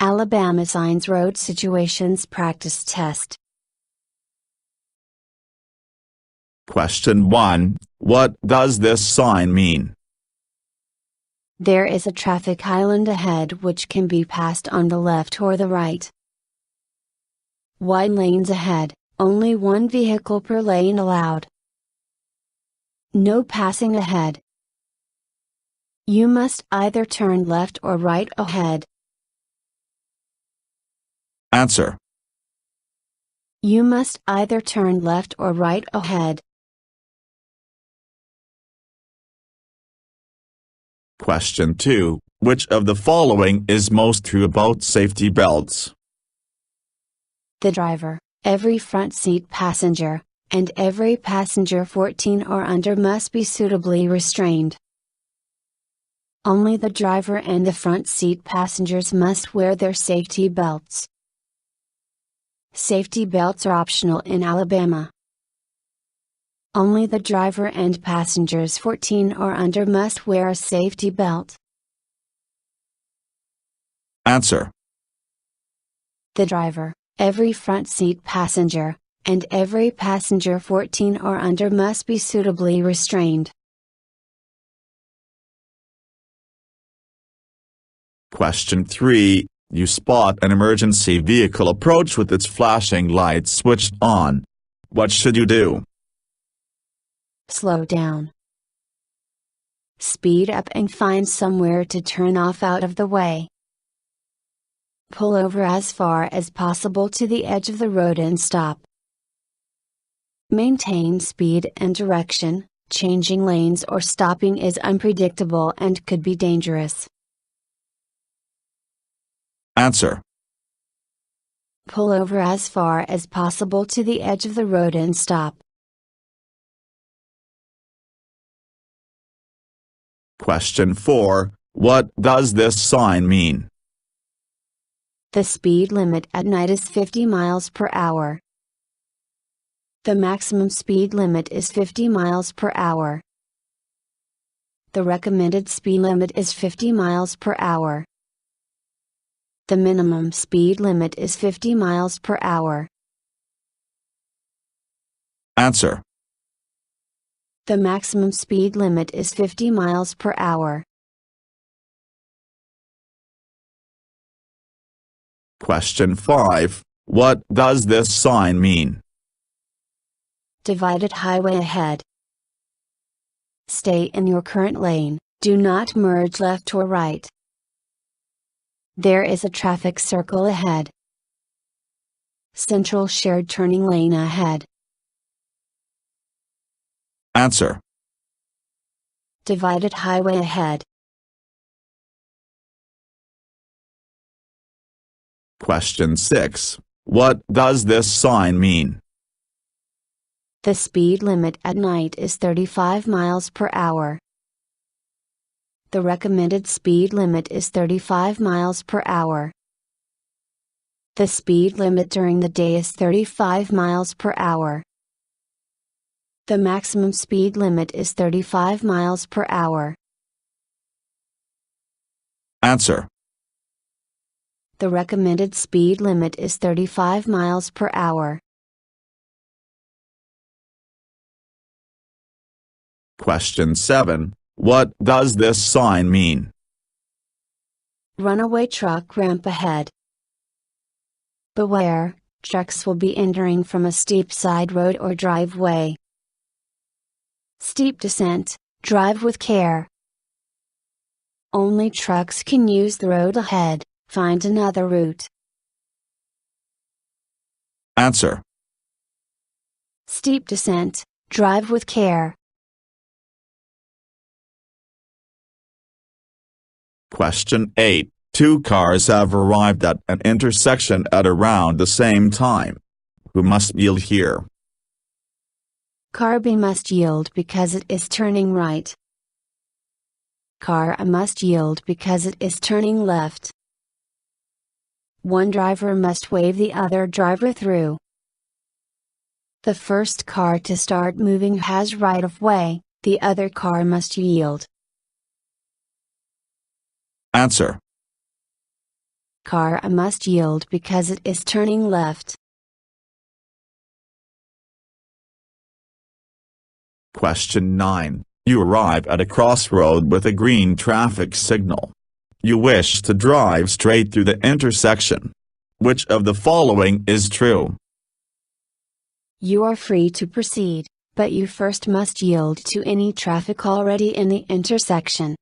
Alabama Signs Road Situations Practice Test. Question 1. What does this sign mean? There is a traffic island ahead which can be passed on the left or the right. Wide lanes ahead, only one vehicle per lane allowed. No passing ahead. You must either turn left or right ahead. Answer. You must either turn left or right ahead. Question 2. Which of the following is most true about safety belts? The driver, every front seat passenger, and every passenger 14 or under must be suitably restrained. Only the driver and the front seat passengers must wear their safety belts. Safety belts are optional in Alabama. Only the driver and passengers 14 or under must wear a safety belt. Answer. The driver, every front seat passenger, and every passenger 14 or under must be suitably restrained. Question 3. You spot an emergency vehicle approach with its flashing lights switched on. What should you do? Slow down. Speed up and find somewhere to turn off out of the way. Pull over as far as possible to the edge of the road and stop. Maintain speed and direction. Changing lanes or stopping is unpredictable and could be dangerous. Answer. Pull over as far as possible to the edge of the road and stop. Question 4. What does this sign mean? The speed limit at night is 50 miles per hour. The maximum speed limit is 50 miles per hour. The recommended speed limit is 50 miles per hour. The minimum speed limit is 50 miles per hour. Answer. The maximum speed limit is 50 miles per hour. Question 5. What does this sign mean? Divided highway ahead. Stay in your current lane, do not merge left or right. There is a traffic circle ahead. Central shared turning lane ahead. Answer. Divided highway ahead. Question 6. What does this sign mean? The speed limit at night is 35 miles per hour. The recommended speed limit is 35 miles per hour. The speed limit during the day is 35 miles per hour. The maximum speed limit is 35 miles per hour. Answer. The recommended speed limit is 35 miles per hour. Question 7. What does this sign mean? Runaway truck ramp ahead. Beware, trucks will be entering from a steep side road or driveway. Steep descent, drive with care. Only trucks can use the road ahead, find another route. Answer. Steep descent, drive with care. Question 8. Two cars have arrived at an intersection at around the same time. Who must yield here? Car B must yield because it is turning right. Car A must yield because it is turning left. One driver must wave the other driver through. The first car to start moving has right of way, the other car must yield. Answer. Car A must yield because it is turning left. Question 9. You arrive at a crossroad with a green traffic signal. You wish to drive straight through the intersection. Which of the following is true? You are free to proceed, but you first must yield to any traffic already in the intersection.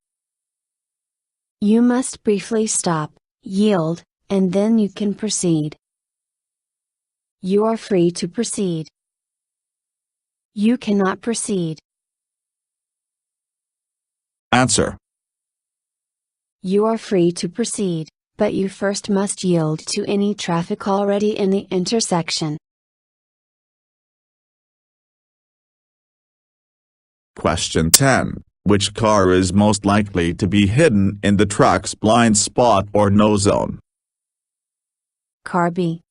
You must briefly stop, yield, and then you can proceed. You are free to proceed. You cannot proceed. Answer. You are free to proceed, but you first must yield to any traffic already in the intersection. Question 10. Which car is most likely to be hidden in the truck's blind spot or no zone? Car B.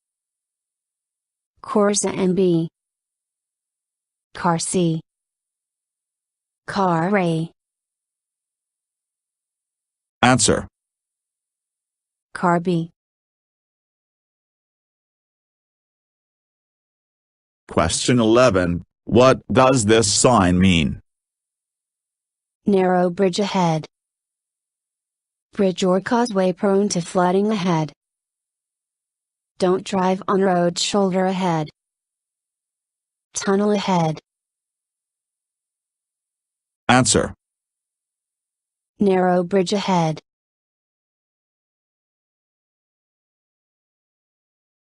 Corsa and B. Car C. Car A. Answer. Car B. Question 11. What does this sign mean? Narrow bridge ahead. Bridge or causeway prone to flooding ahead. Don't drive on road shoulder ahead. Tunnel ahead. Answer. Narrow bridge ahead.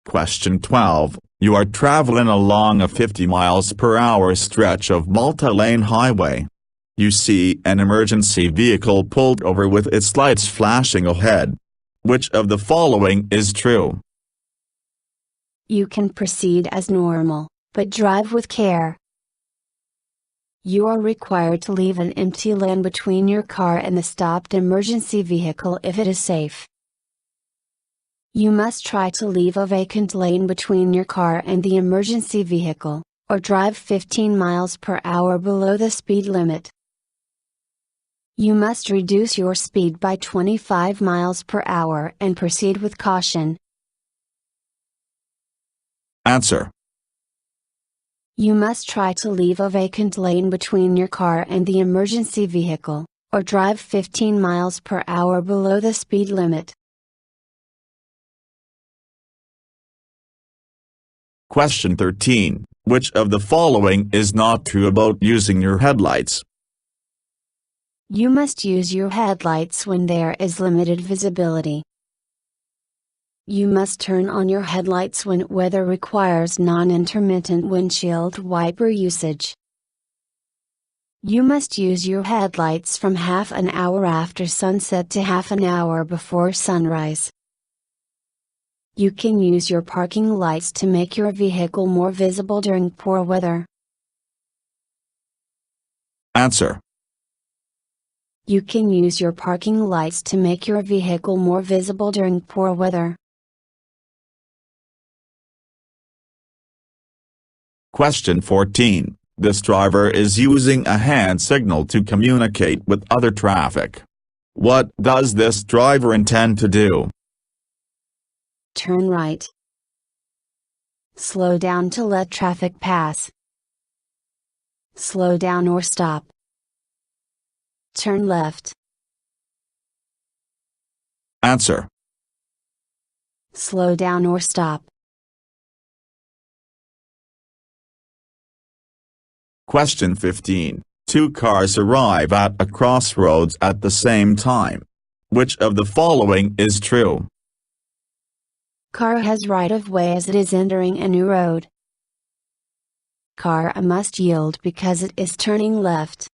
Question 12. You are traveling along a 50 miles per hour stretch of multi-lane highway. You see an emergency vehicle pulled over with its lights flashing ahead. Which of the following is true? You can proceed as normal, but drive with care. You are required to leave an empty lane between your car and the stopped emergency vehicle if it is safe. You must try to leave a vacant lane between your car and the emergency vehicle, or drive 15 miles per hour below the speed limit. You must reduce your speed by 25 miles per hour and proceed with caution. Answer. You must try to leave a vacant lane between your car and the emergency vehicle, or drive 15 miles per hour below the speed limit. Question 13. Which of the following is not true about using your headlights? You must use your headlights when there is limited visibility. You must turn on your headlights when weather requires non-intermittent windshield wiper usage. You must use your headlights from half an hour after sunset to half an hour before sunrise. You can use your parking lights to make your vehicle more visible during poor weather. Answer. You can use your parking lights to make your vehicle more visible during poor weather. Question 14. This driver is using a hand signal to communicate with other traffic. What does this driver intend to do? Turn right. Slow down to let traffic pass. Slow down or stop. Turn left. Answer. Slow down or stop. Question 15. Two cars arrive at a crossroads at the same time. Which of the following is true? Car has right of way as it is entering a new road. Car A must yield because it is turning left.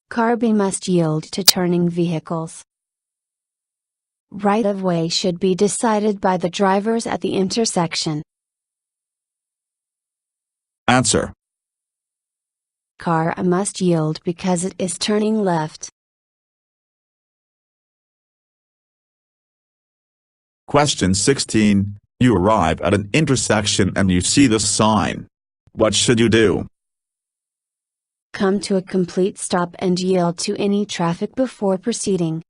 Car B must yield to turning vehicles. Right of way should be decided by the drivers at the intersection. Answer. Car A must yield because it is turning left. Question 16. You arrive at an intersection and you see the sign. What should you do? Come to a complete stop and yield to any traffic before proceeding.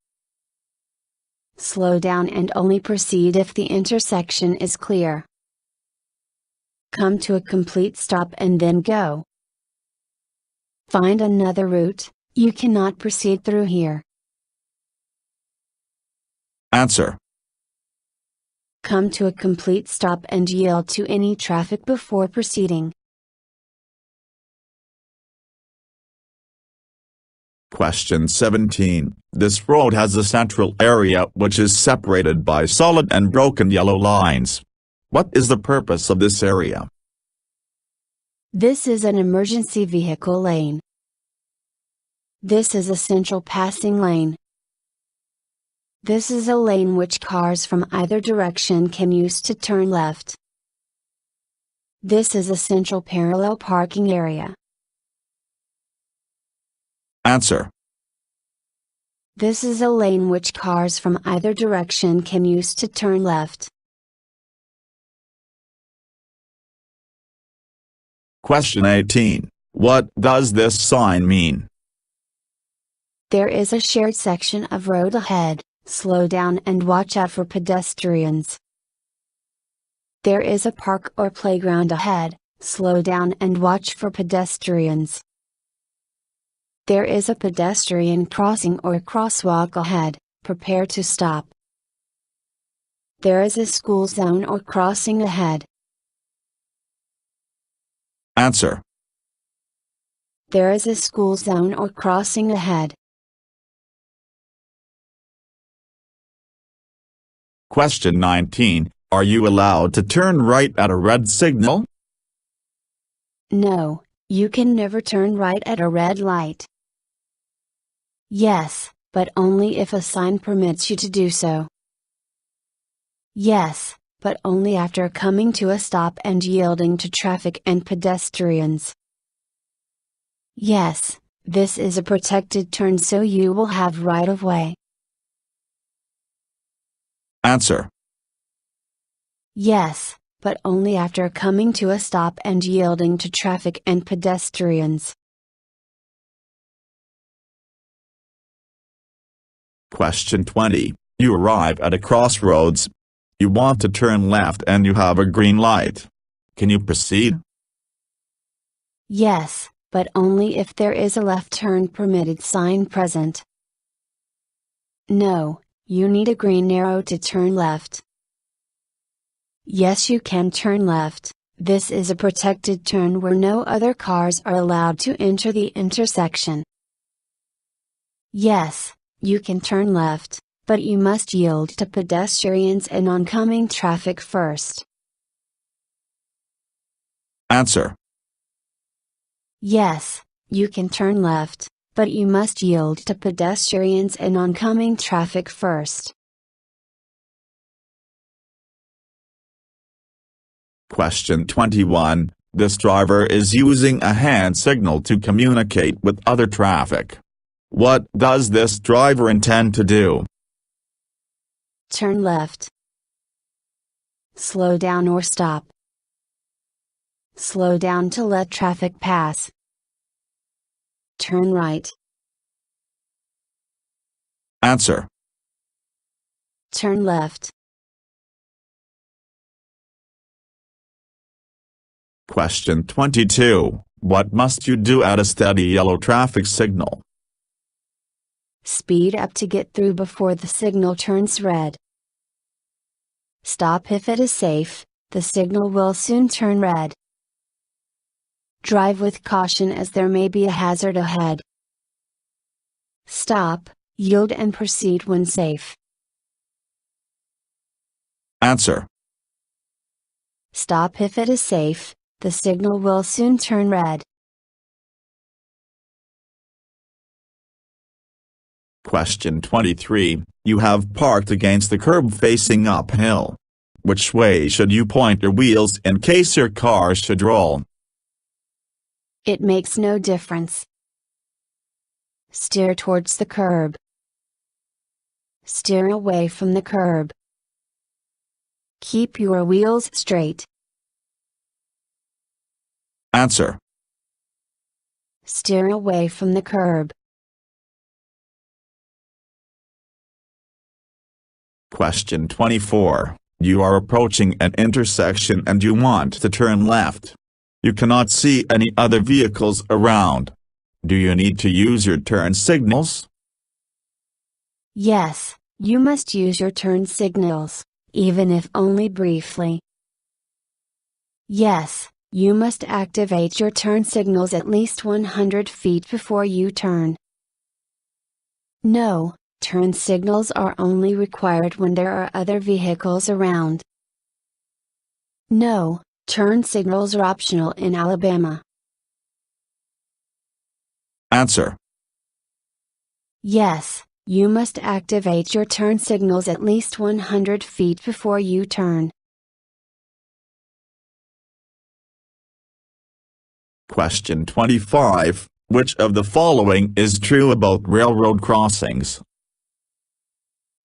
slow down and only proceed if the intersection is clear. Come to a complete stop and then go. Find another route, you cannot proceed through here. Answer. Come to a complete stop and yield to any traffic before proceeding. Question 17. This road has a central area which is separated by solid and broken yellow lines. What is the purpose of this area? This is an emergency vehicle lane. This is a central passing lane. This is a lane which cars from either direction can use to turn left. This is a central parallel parking area. Answer. This is a lane which cars from either direction can use to turn left. Question 18. What does this sign mean? There is a shared section of road ahead, slow down and watch out for pedestrians. There is a park or playground ahead, slow down and watch for pedestrians. There is a pedestrian crossing or crosswalk ahead, prepare to stop. There is a school zone or crossing ahead. Answer. There is a school zone or crossing ahead. Question 19. Are you allowed to turn right at a red signal? No, you can never turn right at a red light. Yes, but only if a sign permits you to do so. Yes, but only after coming to a stop and yielding to traffic and pedestrians. Yes, this is a protected turn so you will have right of way. Answer. Yes, but only after coming to a stop and yielding to traffic and pedestrians. Question 20. You arrive at a crossroads. You want to turn left and you have a green light. Can you proceed? Yes, but only if there is a left turn permitted sign present. No, you need a green arrow to turn left. Yes, you can turn left. This is a protected turn where no other cars are allowed to enter the intersection. Yes, you can turn left, but you must yield to pedestrians and oncoming traffic first. Answer. Yes, you can turn left, but you must yield to pedestrians and oncoming traffic first. Question 21. This driver is using a hand signal to communicate with other traffic. What does this driver intend to do? Turn left. Slow down or stop. Slow down to let traffic pass. Turn right. Answer. Turn left. Question 22. What must you do at a steady yellow traffic signal? Speed up to get through before the signal turns red. Stop if it is safe, the signal will soon turn red. Drive with caution as there may be a hazard ahead. Stop, yield and proceed when safe. Answer. Stop if it is safe, the signal will soon turn red. Question 23. You have parked against the curb facing uphill. Which way should you point your wheels in case your car should roll? It makes no difference. Steer towards the curb. Steer away from the curb. Keep your wheels straight. Answer. Steer away from the curb. Question 24. You are approaching an intersection and you want to turn left. You cannot see any other vehicles around. Do you need to use your turn signals? Yes, you must use your turn signals, even if only briefly. Yes, you must activate your turn signals at least 100 feet before you turn. No, turn signals are only required when there are other vehicles around. No, turn signals are optional in Alabama. Answer. Yes, you must activate your turn signals at least 100 feet before you turn. Question 25. Which of the following is true about railroad crossings?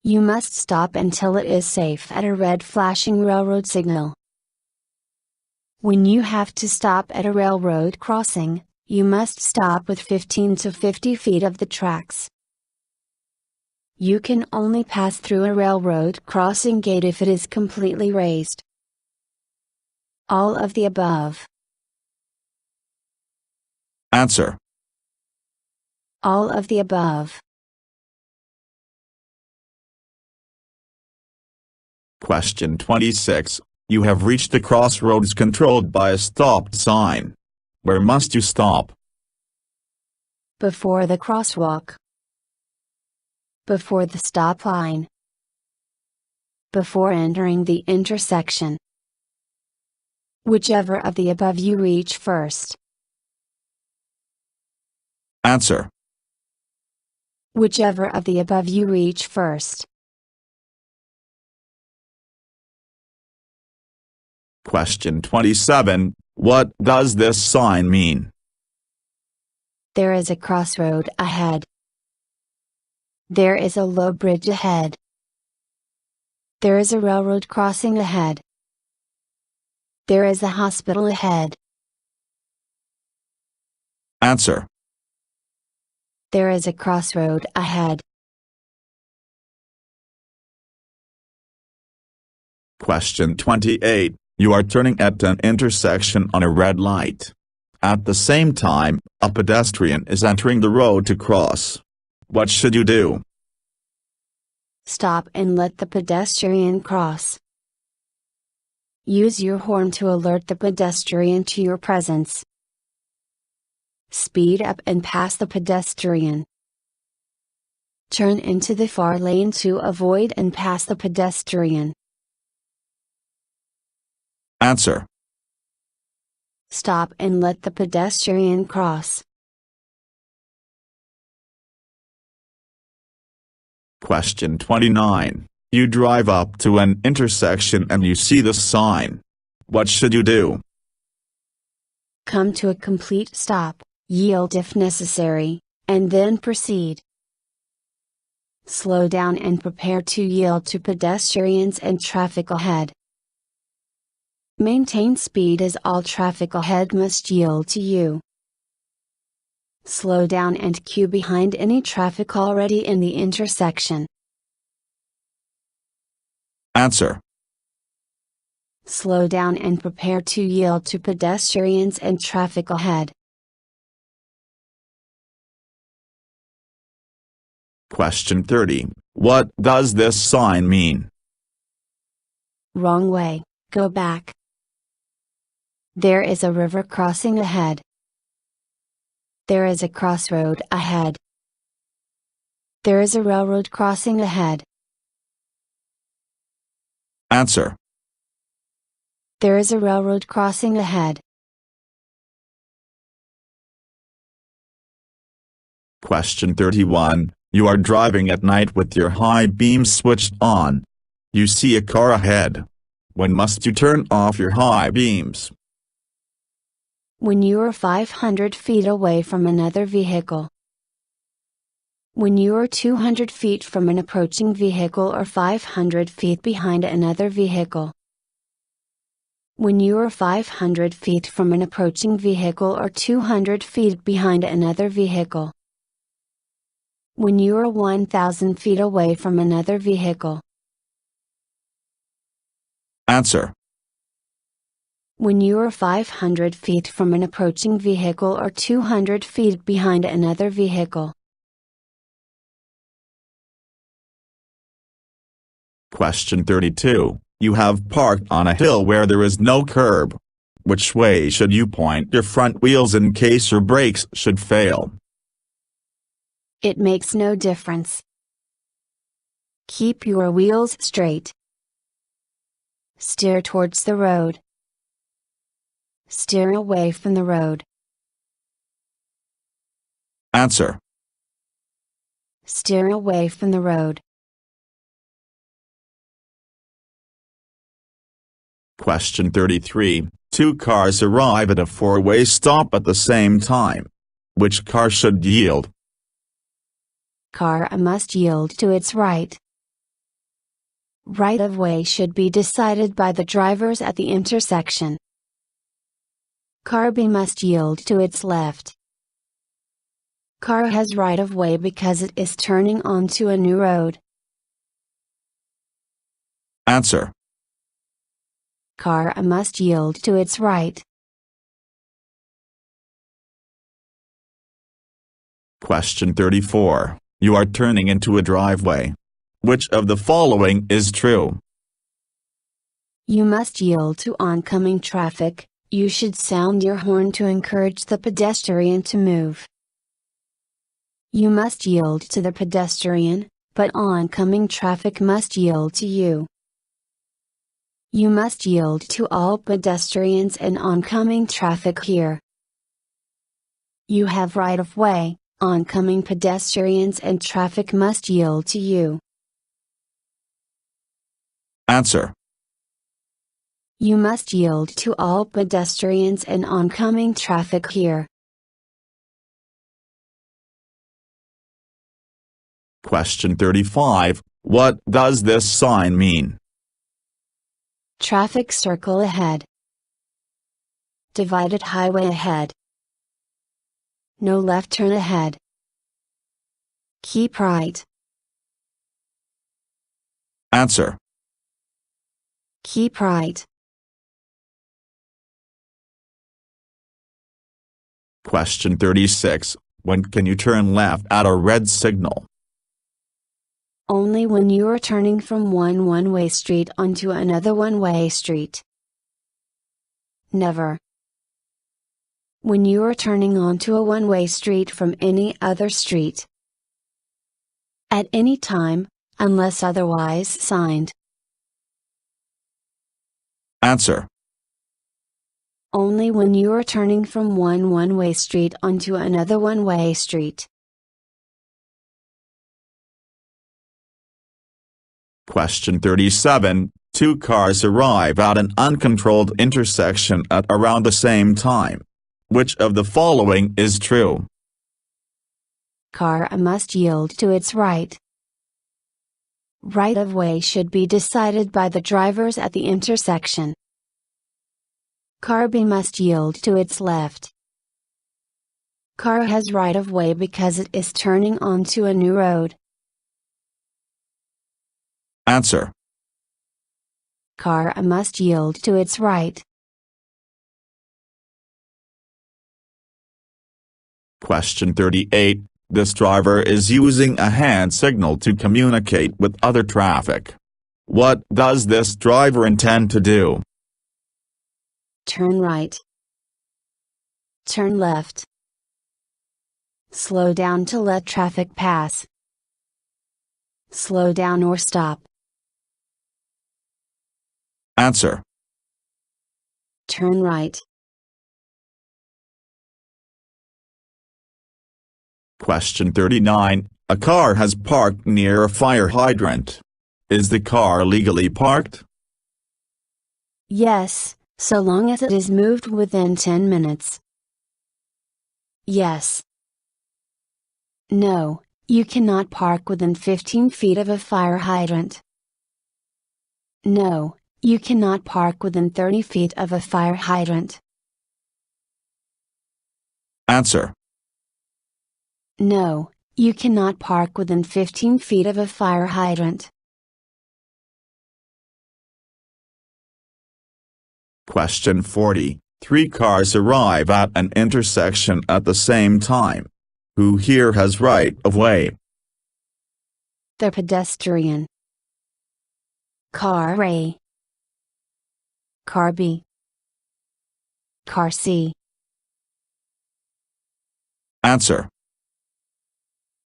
You must stop until it is safe at a red flashing railroad signal. When you have to stop at a railroad crossing, you must stop with 15 to 50 feet of the tracks. You can only pass through a railroad crossing gate if it is completely raised. All of the above. Answer. All of the above. Question 26. You have reached the crossroads controlled by a stopped sign. Where must you stop? Before the crosswalk. Before the stop line. Before entering the intersection. Whichever of the above you reach first. Answer. Whichever of the above you reach first. Question 27. What does this sign mean? There is a crossroad ahead. There is a low bridge ahead. There is a railroad crossing ahead. There is a hospital ahead. Answer. There is a crossroad ahead. Question 28. You are turning at an intersection on a red light. At the same time, a pedestrian is entering the road to cross. What should you do? Stop and let the pedestrian cross. Use your horn to alert the pedestrian to your presence. Speed up and pass the pedestrian. Turn into the far lane to avoid and pass the pedestrian. Answer. Stop and let the pedestrian cross. Question 29. You drive up to an intersection and you see the sign. What should you do? Come to a complete stop, yield if necessary, and then proceed. Slow down and prepare to yield to pedestrians and traffic ahead. Maintain speed as all traffic ahead must yield to you. Slow down and queue behind any traffic already in the intersection. Answer. Slow down and prepare to yield to pedestrians and traffic ahead. Question 30. What does this sign mean? Wrong way, go back. There is a river crossing ahead. There is a crossroad ahead. There is a railroad crossing ahead. Answer. There is a railroad crossing ahead. Question 31. You are driving at night with your high beams switched on. You see a car ahead. When must you turn off your high beams? When you are 500 feet away from another vehicle. When you are 200 feet from an approaching vehicle or 500 feet behind another vehicle. When you are 500 feet from an approaching vehicle or 200 feet behind another vehicle. When you are 1,000 feet away from another vehicle. Answer. When you are 500 feet from an approaching vehicle or 200 feet behind another vehicle. Question 32. You have parked on a hill where there is no curb. Which way should you point your front wheels in case your brakes should fail? It makes no difference. Keep your wheels straight. Steer towards the road. Steer away from the road. Answer. Steer away from the road. Question 33. Two cars arrive at a four-way stop at the same time. Which car should yield? Car A must yield to its right. Right of way should be decided by the drivers at the intersection. Car B must yield to its left. Car has right of way because it is turning onto a new road. Answer. Car A must yield to its right. Question 34. You are turning into a driveway. Which of the following is true? You must yield to oncoming traffic. You should sound your horn to encourage the pedestrian to move. You must yield to the pedestrian, but oncoming traffic must yield to you. You must yield to all pedestrians and oncoming traffic here. You have right of way, oncoming pedestrians and traffic must yield to you. Answer. You must yield to all pedestrians and oncoming traffic here. Question 35. What does this sign mean? Traffic circle ahead. Divided highway ahead. No left turn ahead. Keep right. Answer. Keep right. Question 36. When can you turn left at a red signal? Only when you are turning from one one-way street onto another one-way street. Never. When you are turning onto a one-way street from any other street. At any time, unless otherwise signed. Answer. Only when you are turning from one one-way street onto another one-way street. Question 37. Two cars arrive at an uncontrolled intersection at around the same time. Which of the following is true? Car A must yield to its right. Right of way should be decided by the drivers at the intersection. Car B must yield to its left. Car has right of way because it is turning onto a new road. Answer. Car A must yield to its right. Question 38. This driver is using a hand signal to communicate with other traffic. What does this driver intend to do? Turn right. Turn left. Slow down to let traffic pass. Slow down or stop. Answer. Turn right. Question 39. A car has parked near a fire hydrant. Is the car legally parked? Yes, so long as it is moved within 10 minutes. Yes. No, you cannot park within 15 feet of a fire hydrant. No, you cannot park within 30 feet of a fire hydrant. Answer. No, you cannot park within 15 feet of a fire hydrant. Question 40. Three cars arrive at an intersection at the same time. Who here has right of way? The pedestrian. Car A. Car B. Car C. Answer.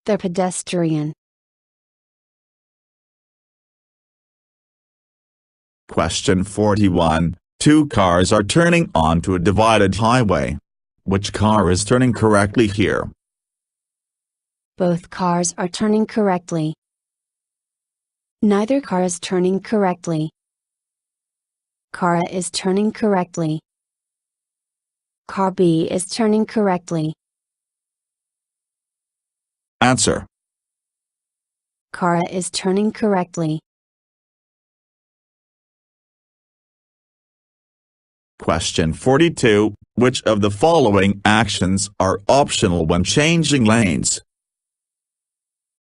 The pedestrian. Question 41. Two cars are turning onto a divided highway. Which car is turning correctly here? Both cars are turning correctly. Neither car is turning correctly. Car A is turning correctly. Car B is turning correctly. Answer. Car A is turning correctly. Question 42. Which of the following actions are optional when changing lanes?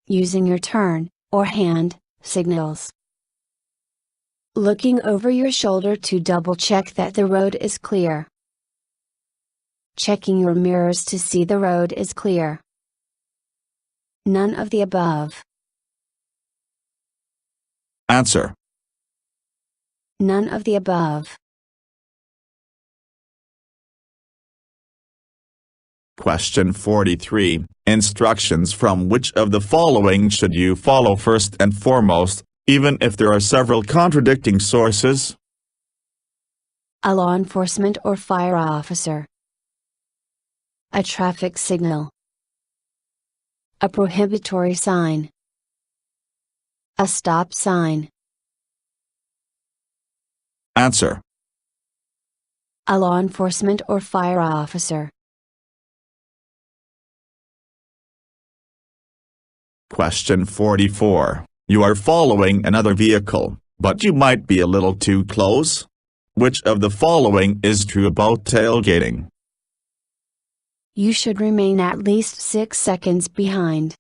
Using your turn, or hand, signals. Looking over your shoulder to double check that the road is clear. Checking your mirrors to see the road is clear. None of the above. Answer. None of the above. Question 43. Instructions from which of the following should you follow first and foremost, even if there are several contradicting sources? A law enforcement or fire officer. A traffic signal. A prohibitory sign. A stop sign. Answer. A law enforcement or fire officer. Question 44. You are following another vehicle, but you might be a little too close. Which of the following is true about tailgating? You should remain at least 6 seconds behind.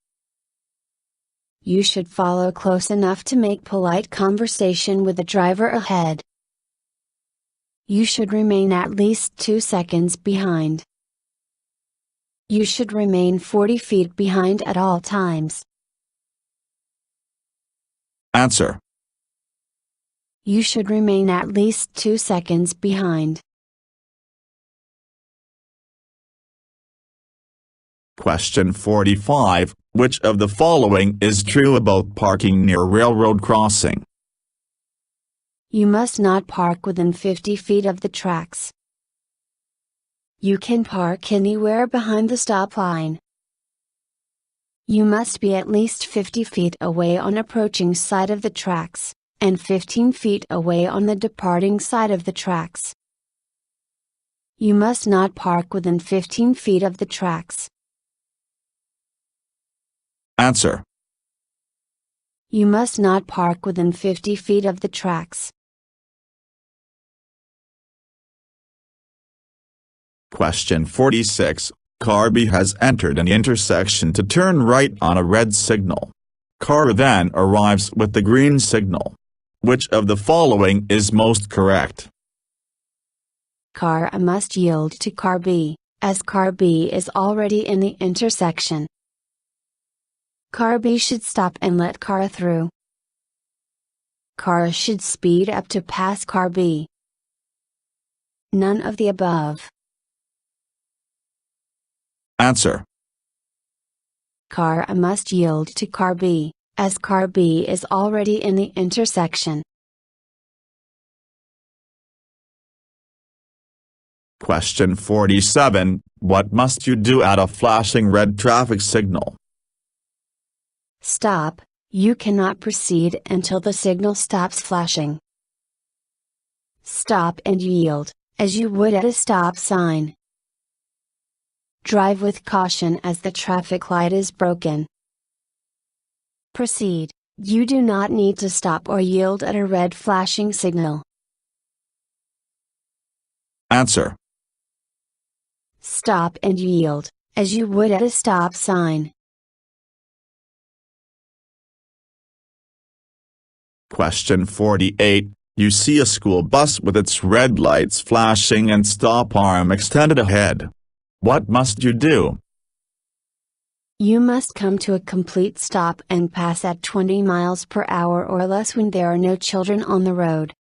You should follow close enough to make polite conversation with the driver ahead. You should remain at least 2 seconds behind. You should remain 40 feet behind at all times. Answer. You should remain at least 2 seconds behind. Question 45. Which of the following is true about parking near railroad crossing? You must not park within 50 feet of the tracks. You can park anywhere behind the stop line. You must be at least 50 feet away on approaching side of the tracks, and 15 feet away on the departing side of the tracks. You must not park within 15 feet of the tracks. Answer. You must not park within 50 feet of the tracks. Question 46. Car B has entered an intersection to turn right on a red signal. Car then arrives with the green signal. Which of the following is most correct? Car A must yield to Car B, as Car B is already in the intersection. Car B should stop and let Car A through. Car A should speed up to pass Car B. None of the above. Answer. Car A must yield to Car B, as Car B is already in the intersection. Question 47. What must you do at a flashing red traffic signal? Stop. You cannot proceed until the signal stops flashing. Stop and yield, as you would at a stop sign. Drive with caution as the traffic light is broken. Proceed. You do not need to stop or yield at a red flashing signal. Answer. Stop and yield, as you would at a stop sign. Question 48. You see a school bus with its red lights flashing and stop arm extended ahead. What must you do? You must come to a complete stop and pass at 20 miles per hour or less when there are no children on the road.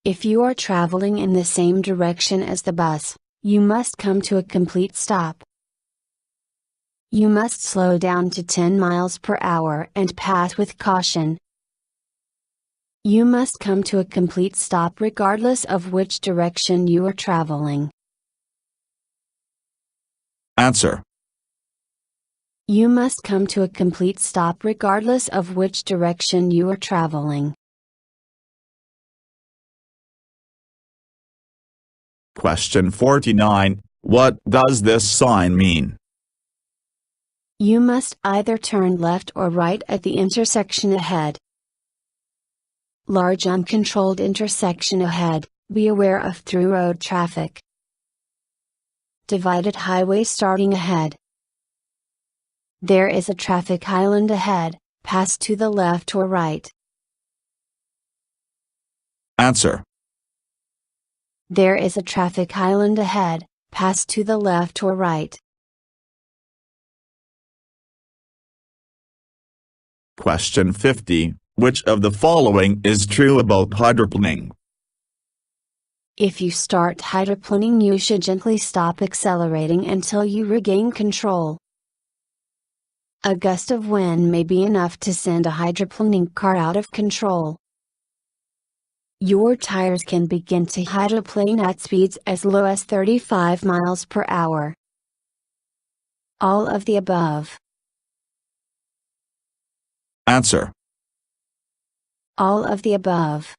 If you are traveling in the same direction as the bus, you must come to a complete stop. You must slow down to 10 miles per hour and pass with caution. You must come to a complete stop regardless of which direction you are traveling. Answer. You must come to a complete stop regardless of which direction you are traveling. Question 49. What does this sign mean? You must either turn left or right at the intersection ahead. Large uncontrolled intersection ahead, be aware of through road traffic. Divided highway starting ahead. There is a traffic island ahead, pass to the left or right. Answer. There is a traffic island ahead, pass to the left or right. Question 50. Which of the following is true about hydroplaning? If you start hydroplaning, you should gently stop accelerating until you regain control. A gust of wind may be enough to send a hydroplaning car out of control. Your tires can begin to hydroplane at speeds as low as 35 miles per hour. All of the above. Answer. All of the above.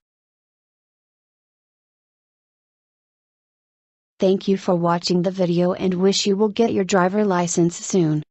Thank you for watching the video and wish you will get your driver license soon.